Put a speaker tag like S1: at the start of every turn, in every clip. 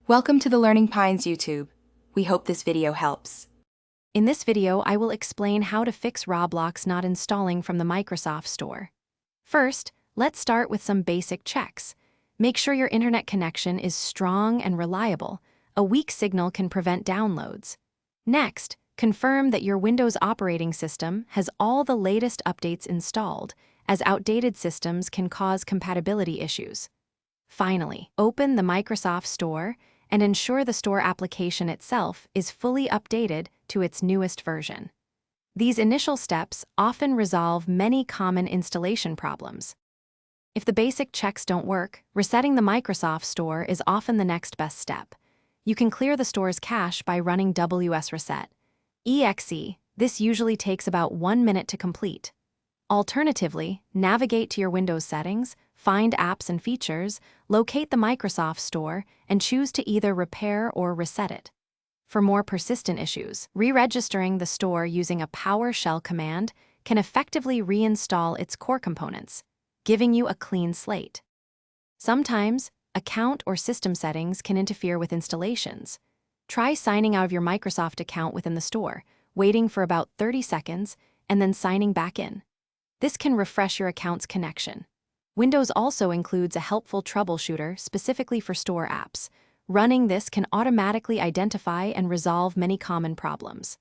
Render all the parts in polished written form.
S1: Welcome to the Learning Pines YouTube. We hope this video helps.
S2: In this video, I will explain how to fix Roblox not installing from the Microsoft Store. First, let's start with some basic checks. Make sure your internet connection is strong and reliable. A weak signal can prevent downloads. Next, confirm that your Windows operating system has all the latest updates installed, as outdated systems can cause compatibility issues. Finally, open the Microsoft Store and ensure the store application itself is fully updated to its newest version. These initial steps often resolve many common installation problems. If the basic checks don't work, resetting the Microsoft Store is often the next best step. You can clear the store's cache by running WS Reset. EXE, this usually takes about 1 minute to complete. Alternatively, navigate to your Windows settings, find apps and features, locate the Microsoft Store, and choose to either repair or reset it. For more persistent issues, re-registering the store using a PowerShell command can effectively reinstall its core components, giving you a clean slate. Sometimes, account or system settings can interfere with installations. Try signing out of your Microsoft account within the store, waiting for about 30 seconds, and then signing back in. This can refresh your account's connection. Windows also includes a helpful troubleshooter specifically for store apps. Running this can automatically identify and resolve many common problems.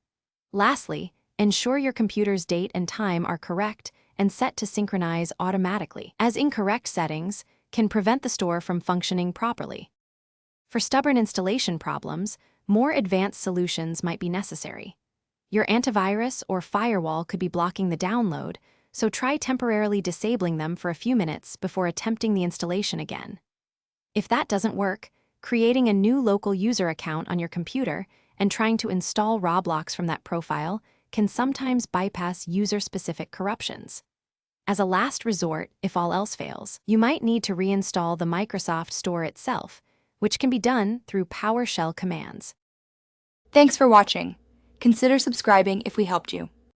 S2: Lastly, ensure your computer's date and time are correct and set to synchronize automatically, as incorrect settings can prevent the store from functioning properly. For stubborn installation problems, more advanced solutions might be necessary. Your antivirus or firewall could be blocking the download, so try temporarily disabling them for a few minutes before attempting the installation again. If that doesn't work, creating a new local user account on your computer and trying to install Roblox from that profile can sometimes bypass user-specific corruptions. As a last resort, if all else fails, you might need to reinstall the Microsoft Store itself, which can be done through PowerShell commands.
S1: Thanks for watching. Consider subscribing if we helped you.